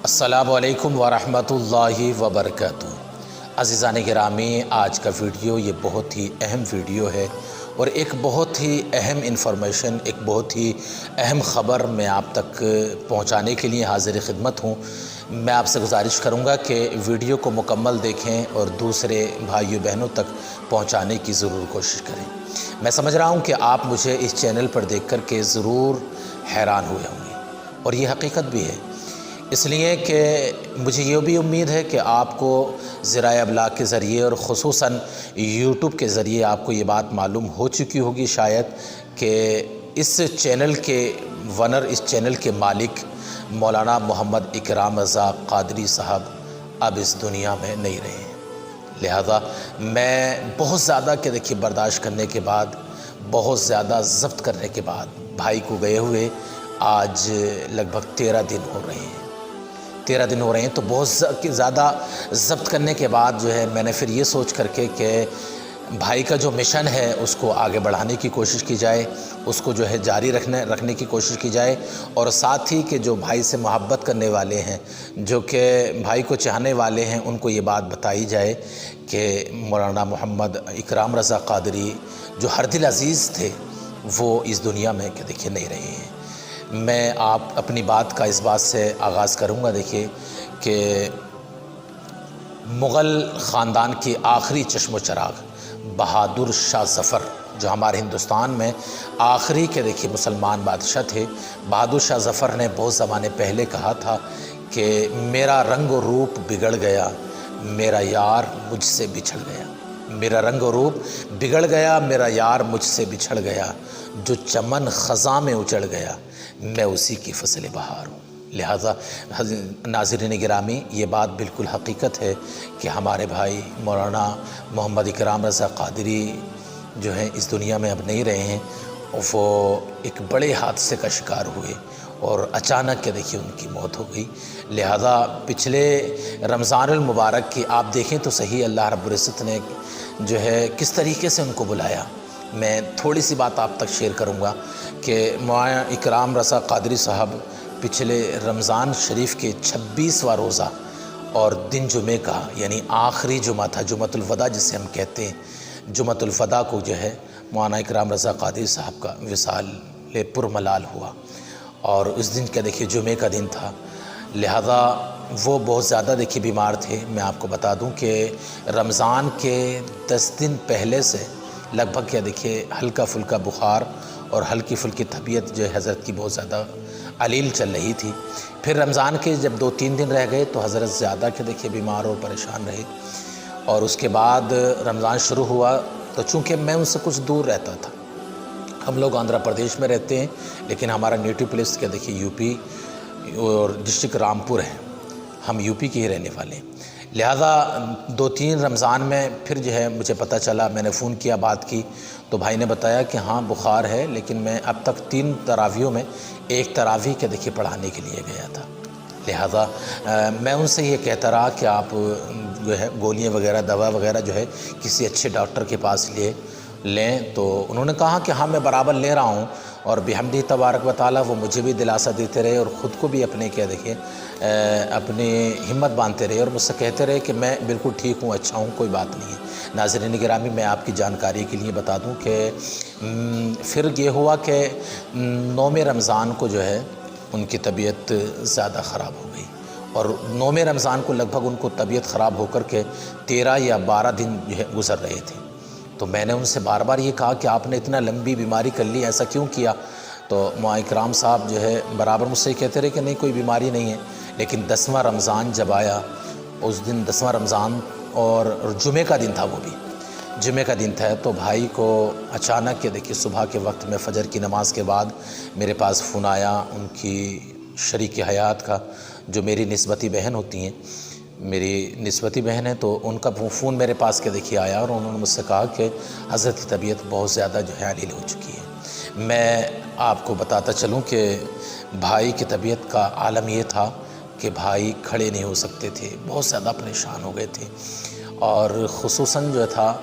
السلام علیکم ورحمۃ اللہ وبرکاتہ۔ عزیزان گرامی، آج کا ویڈیو یہ بہت ہی اہم ویڈیو ہے اور ایک بہت ہی اہم انفارمیشن، ایک بہت ہی اہم خبر میں آپ تک پہنچانے کے لیے حاضر خدمت ہوں۔ میں آپ سے گزارش کروں گا کہ ویڈیو کو مکمل دیکھیں اور دوسرے بھائیوں بہنوں تک پہنچانے کی ضرور کوشش کریں۔ میں سمجھ رہا ہوں کہ آپ مجھے اس چینل پر دیکھ کر کے ضرور حیران ہوئے ہوں گے، اور یہ حقیقت بھی ہے، اس لیے کہ مجھے یہ بھی امید ہے کہ آپ کو ذرائع ابلاغ کے ذریعے اور خصوصاً یوٹیوب کے ذریعے آپ کو یہ بات معلوم ہو چکی ہوگی شاید کہ اس چینل کے ونر، اس چینل کے مالک مولانا محمد اکرام رضا قادری صاحب اب اس دنیا میں نہیں رہے ہیں۔ لہذا میں بہت زیادہ دیکھیے برداشت کرنے کے بعد، بہت زیادہ ضبط کرنے کے بعد بھائی کو گئے ہوئے آج لگ بھگ 13 دن ہو رہے ہیں۔ 13 دن ہو رہے ہیں، تو بہت زیادہ ضبط کرنے کے بعد میں نے پھر یہ سوچ کر کے کہ بھائی کا جو مشن ہے اس کو آگے بڑھانے کی کوشش کی جائے، اس کو جاری رکھنے کی کوشش کی جائے، اور ساتھ ہی کہ جو بھائی سے محبت کرنے والے ہیں، جو کہ بھائی کو چاہنے والے ہیں، ان کو یہ بات بتائی جائے کہ مولانا محمد اکرام رضا قادری جو ہر دل عزیز تھے وہ اس دنیا میں دیکھیے نہیں رہے ہیں۔ میں اپنی بات کا اس بات سے آغاز کروں گا دیکھیے کہ مغل خاندان کی آخری چشم و چراغ بہادر شاہ ظفر، جو ہمارے ہندوستان میں آخری دیکھیے مسلمان بادشاہ تھے، بہادر شاہ ظفر نے بہت زمانے پہلے کہا تھا کہ میرا رنگ و روپ بگڑ گیا، میرا یار مجھ سے بچھڑ گیا، میرا رنگ و روپ بگڑ گیا، میرا یار مجھ سے بچھڑ گیا، جو چمن خزاں میں اچڑ گیا، میں اسی کی فصل بہار ہوں۔ لہٰذا ناظرین گرامی، یہ بات بالکل حقیقت ہے کہ ہمارے بھائی مولانا محمد اکرام رضا قادری جو ہیں اس دنیا میں اب نہیں رہے ہیں، وہ ایک بڑے حادثے کا شکار ہوئے اور اچانک دیکھیے ان کی موت ہو گئی۔ لہذا پچھلے رمضان المبارک کی آپ دیکھیں تو صحیح، اللہ رب العزت نے کس طریقے سے ان کو بلایا۔ میں تھوڑی سی بات آپ تک شیئر کروں گا کہ مولانا اکرام رضا قادری صاحب پچھلے رمضان شریف کے 26واں روزہ اور دن جمعے کا، یعنی آخری جمعہ تھا، جمعۃ الوداع جسے ہم کہتے ہیں، جمعۃ الوداع کو مولانا اکرام رضا قادری صاحب کا وصال پرملال ہوا، اور اس دن دیکھیے جمعے کا دن تھا۔ لہذا وہ بہت زیادہ بیمار تھے۔ میں آپ کو بتا دوں کہ رمضان کے 10 دن پہلے سے لگ بھگ ہلکا پھلکا بخار اور ہلکی پھلکی طبیعت حضرت کی بہت زیادہ علیل چل رہی تھی۔ پھر رمضان کے جب 2-3 دن رہ گئے تو حضرت زیادہ بیمار اور پریشان رہے، اور اس کے بعد رمضان شروع ہوا تو چونکہ میں ان سے کچھ دور رہتا تھا، ہم لوگ آندھرا پردیش میں رہتے ہیں لیکن ہمارا نیٹو پلیس یو پی اور ڈسٹرکٹ رامپور ہے، ہم یو پی کے ہی رہنے والے ہیں۔ لہذا 2-3 رمضان میں پھر مجھے پتہ چلا، میں نے فون کیا، بات کی تو بھائی نے بتایا کہ ہاں بخار ہے، لیکن میں اب تک 3 تراویحوں میں ایک تراویح پڑھانے کے لیے گیا تھا۔ لہذا میں ان سے یہ کہتا رہا کہ آپ گولیاں وغیرہ، دوا وغیرہ کسی اچھے ڈاکٹر کے پاس لیں، تو انہوں نے کہا کہ ہاں میں برابر لے رہا ہوں، اور بحمدہ تبارک و تعالیٰ وہ مجھے بھی دلاسا دیتے رہے اور خود کو بھی اپنی ہمت باندھتے رہے اور مجھ سے کہتے رہے کہ میں بالکل ٹھیک ہوں، اچھا ہوں، کوئی بات نہیں ہے۔ ناظرین گرامی، میں آپ کی جانکاری کے لیے بتا دوں کہ پھر یہ ہوا کہ 9 رمضان کو ان کی طبیعت زیادہ خراب ہو گئی، اور 9 رمضان کو لگ بھگ ان کو طبیعت خراب ہو کر کے 13 یا 12 دن گزر رہے تھے۔ تو میں نے ان سے بار بار یہ کہا کہ آپ نے اتنا لمبی بیماری کر لی، ایسا کیوں کیا؟ تو مولانا اکرام صاحب برابر مجھ سے کہتے رہے کہ نہیں، کوئی بیماری نہیں ہے۔ لیکن 10واں رمضان جب آیا، اس دن 10واں رمضان اور جمعے کا دن تھا، وہ بھی جمعے کا دن تھا، تو بھائی کو اچانک صبح کے وقت میں فجر کی نماز کے بعد میرے پاس فون آیا ان کی شریک حیات کا، جو میری نسبتی بہن ہوتی ہیں، میری نسبتی بہن ہے، تو ان کا فون میرے پاس آیا، اور انہوں نے مجھ سے کہا کہ حضرت کی طبیعت بہت زیادہ علیل ہو چکی ہے۔ میں آپ کو بتاتا چلوں کہ بھائی کی طبیعت کا عالم یہ تھا کہ بھائی کھڑے نہیں ہو سکتے تھے، بہت زیادہ پریشان ہو گئے تھے، اور خصوصاً تھا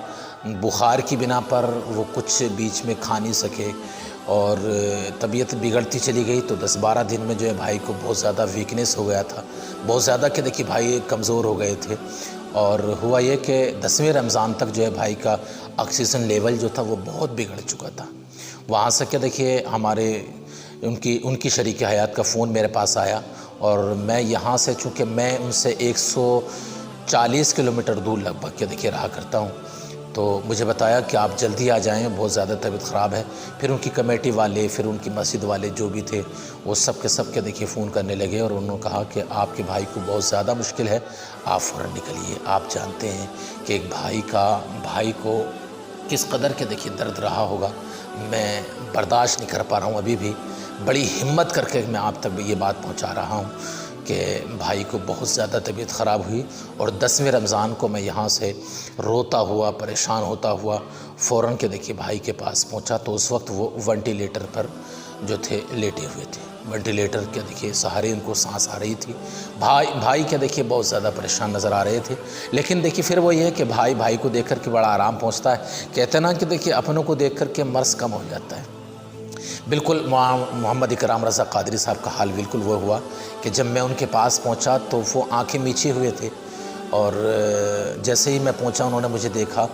بخار کی بنا پر وہ کچھ بیچ میں کھا نہیں سکے، اور طبیعت بگڑتی چلی گئی، تو 10-12 دن میں جو ہے بھائی کو بہت زیادہ ویکنیس ہو گیا تھا، بہت زیادہ کہ دیکھیے بھائی کمزور ہو گئے تھے، اور ہوا یہ کہ 10ویں رمضان تک جو ہے بھائی کا آکسیجن لیول جو تھا وہ بہت بگڑ چکا تھا۔ وہاں سے کہ دیکھیے ہمارے ان کی شریک حیات کا فون میرے پاس آیا، اور میں یہاں سے چونکہ میں ان سے 140 کلومیٹر دور لگ بھگ کہ دیکھیے رہا کرتا ہوں، تو مجھے بتایا کہ آپ جلدی آ جائیں، بہت زیادہ طبیعت خراب ہے۔ پھر ان کی کمیٹی والے، پھر ان کی مسجد والے جو بھی تھے وہ سب کے سب کے دیکھیے فون کرنے لگے، اور انہوں نے کہا کہ آپ کے بھائی کو بہت زیادہ مشکل ہے، آپ فوراً نکلیے۔ آپ جانتے ہیں کہ ایک بھائی کو کس قدر کے دیکھیے درد رہا ہوگا، میں برداشت نہیں کر پا رہا ہوں ابھی بھی، بڑی ہمت کر کے میں آپ تک یہ بات پہنچا رہا ہوں کہ بھائی کو بہت زیادہ طبیعت خراب ہوئی، اور 10ویں رمضان کو میں یہاں سے روتا ہوا، پریشان ہوتا ہوا فوراً کہ دیکھیے بھائی کے پاس پہنچا، تو اس وقت وہ وینٹیلیٹر پر جو تھے لیٹے ہوئے تھے، وینٹیلیٹر کے دیکھیے سہارے ان کو سانس آ رہی تھی۔ بھائی کے دیکھیے بہت زیادہ پریشان نظر آ رہے تھے، لیکن دیکھیے پھر وہ یہ ہے کہ بھائی کو دیکھ کر کے بڑا آرام پہنچتا ہے، کہتے ہیں نا کہ دیکھیے اپنوں کو دیکھ کر کے مرض کم ہو جاتا ہے۔ بالکل محمد اکرام رضا قادری صاحب کا حال بالکل وہ ہوا کہ جب میں ان کے پاس پہنچا تو وہ آنکھیں میچے ہوئے تھے، اور جیسے ہی میں پہنچا انہوں نے مجھے دیکھا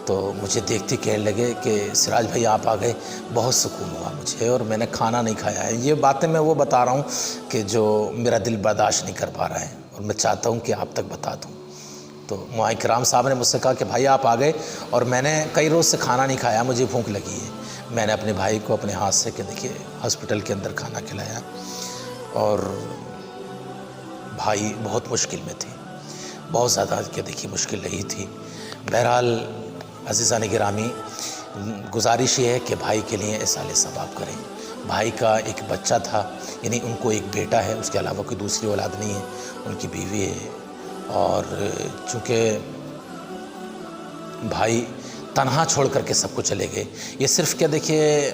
تو مجھے دیکھتے کہنے لگے کہ سراج بھائی آپ آ گئے، بہت سکون ہوا مجھے، اور میں نے کھانا نہیں کھایا ہے۔ یہ باتیں میں وہ بتا رہا ہوں کہ جو میرا دل برداشت نہیں کر پا رہا ہے، اور میں چاہتا ہوں کہ آپ تک بتا دوں۔ تو مولانا اکرام صاحب نے مجھ سے کہا کہ بھائی آپ آ گئے، اور میں نے کئی روز سے کھانا نہیں کھایا، مجھے بھوک لگی ہے۔ میں نے اپنے بھائی کو اپنے ہاتھ سے کہ دیکھیے ہاسپٹل کے اندر کھانا کھلایا، اور بھائی بہت مشکل میں تھے، بہت زیادہ کہ دیکھیے مشکل رہی تھی۔ بہرحال عزیزان گرامی، گزارش یہ ہے کہ بھائی کے لیے احسان ثواب کریں۔ بھائی کا ایک بچہ تھا، یعنی ان کو ایک بیٹا ہے، اس کے علاوہ کوئی دوسری اولاد نہیں ہے، ان کی بیوی ہے، اور چونکہ بھائی تنہا چھوڑ کر کے سب کو چلے گئے، یہ صرف کیا دیکھیے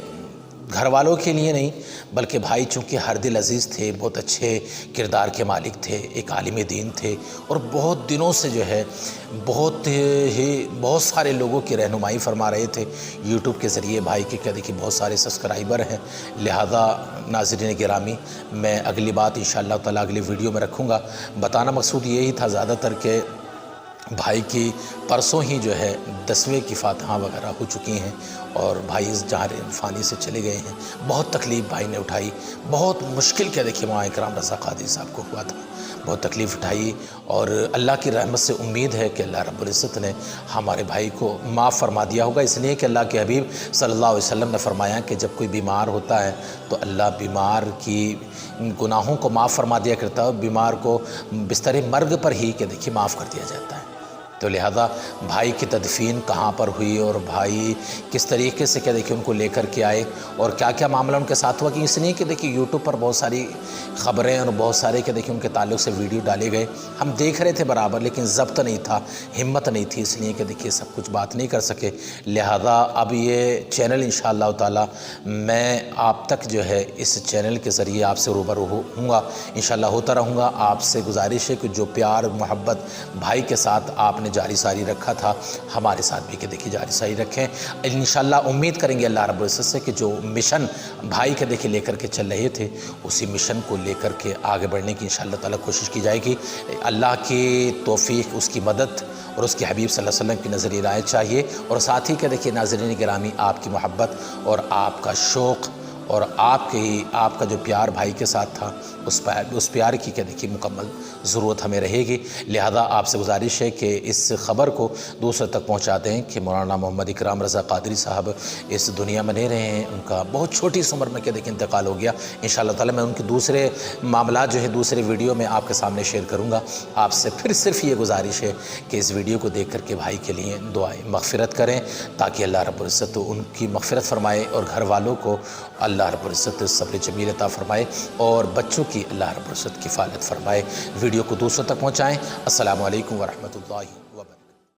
گھر والوں کے لیے نہیں، بلکہ بھائی چونکہ ہر دل عزیز تھے، بہت اچھے کردار کے مالک تھے، ایک عالم دین تھے، اور بہت دنوں سے جو ہے بہت سارے لوگوں کی رہنمائی فرما رہے تھے یوٹیوب کے ذریعے۔ بھائی کے کیا دیکھیے بہت سارے سبسکرائبر ہیں، لہذا ناظرین گرامی میں اگلی بات انشاءاللہ تعالیٰ اگلی ویڈیو میں رکھوں گا۔ بتانا مقصود یہی تھا زیادہ تر کہ بھائی کی پرسوں ہی جو ہے 10ویں کی فاتحہ وغیرہ ہو چکی ہیں، اور بھائی اس جہان فانی سے چلے گئے ہیں۔ بہت تکلیف بھائی نے اٹھائی، بہت مشکل کیا دیکھیے مولانا اکرام رضا قادری صاحب کو ہوا تھا، بہت تکلیف اٹھائی، اور اللہ کی رحمت سے امید ہے کہ اللہ رب العزت نے ہمارے بھائی کو معاف فرما دیا ہوگا، اس لیے کہ اللہ کے حبیب صلی اللہ علیہ وسلم نے فرمایا کہ جب کوئی بیمار ہوتا ہے تو اللہ بیمار کی گناہوں کو معاف فرما دیا کرتا ہے، بیمار کو بستر مرگ پر ہی کہ دیکھیے معاف کر دیا جاتا ہے۔ تو لہذا بھائی کی تدفین کہاں پر ہوئی، اور بھائی کس طریقے سے کہ دیکھیے ان کو لے کر کے آئے، اور کیا کیا معاملہ ان کے ساتھ ہوا، کہ اس لیے کہ دیکھیے یوٹیوب پر بہت ساری خبریں اور بہت سارے کہ دیکھیے ان کے تعلق سے ویڈیو ڈالے گئے، ہم دیکھ رہے تھے برابر، لیکن ضبط نہیں تھا، ہمت نہیں تھی، اس لیے کہ دیکھیے سب کچھ بات نہیں کر سکے۔ لہذا اب یہ چینل انشاءاللہ تعالی میں آپ تک جو ہے اس چینل کے ذریعے آپ سے روبرو ہوں گا، انشاءاللہ ہوتا رہوں گا۔ آپ سے گزارش ہے کہ جو پیار محبت بھائی کے ساتھ آپ نے جاری ساری رکھا تھا، ہمارے ساتھ بھی کہ دیکھیے جاری ساری رکھیں۔ انشاءاللہ امید کریں گے اللہ رب العزت سے کہ جو مشن بھائی کے دیکھیے لے کر کے چل رہے تھے، اسی مشن کو لے کر کے آگے بڑھنے کی انشاءاللہ تعالی کوشش کی جائے گی۔ اللہ کی توفیق، اس کی مدد اور اس کے حبیب صلی اللہ علیہ وسلم کی نظر عنایت چاہیے، اور ساتھ ہی کہ دیکھیے ناظرین گرامی آپ کی محبت اور آپ کا شوق اور آپ کا جو پیار بھائی کے ساتھ تھا، اس پیار کی کہ دیکھیے مکمل ضرورت ہمیں رہے گی۔ لہذا آپ سے گزارش ہے کہ اس خبر کو دوسرے تک پہنچا دیں کہ مولانا محمد اکرام رضا قادری صاحب اس دنیا میں نہیں رہے ہیں، ان کا بہت چھوٹی سی عمر میں کہ دیکھیں انتقال ہو گیا۔ انشاءاللہ تعالی میں ان کے دوسرے معاملات جو ہے دوسرے ویڈیو میں آپ کے سامنے شیئر کروں گا۔ آپ سے پھر صرف یہ گزارش ہے کہ اس ویڈیو کو دیکھ کر کے بھائی کے لیے دعائیں مغفرت کریں، تاکہ اللہ رب العزت ان کی مغفرت فرمائے، اور گھر والوں کو اللہ رب العزت صبر جمیل عطا فرمائے، اور بچوں کی اللہ رب العزت کفالت فرمائے۔ ویڈیو کو دوسروں تک پہنچائیں۔ السلام علیکم ورحمۃ اللہ۔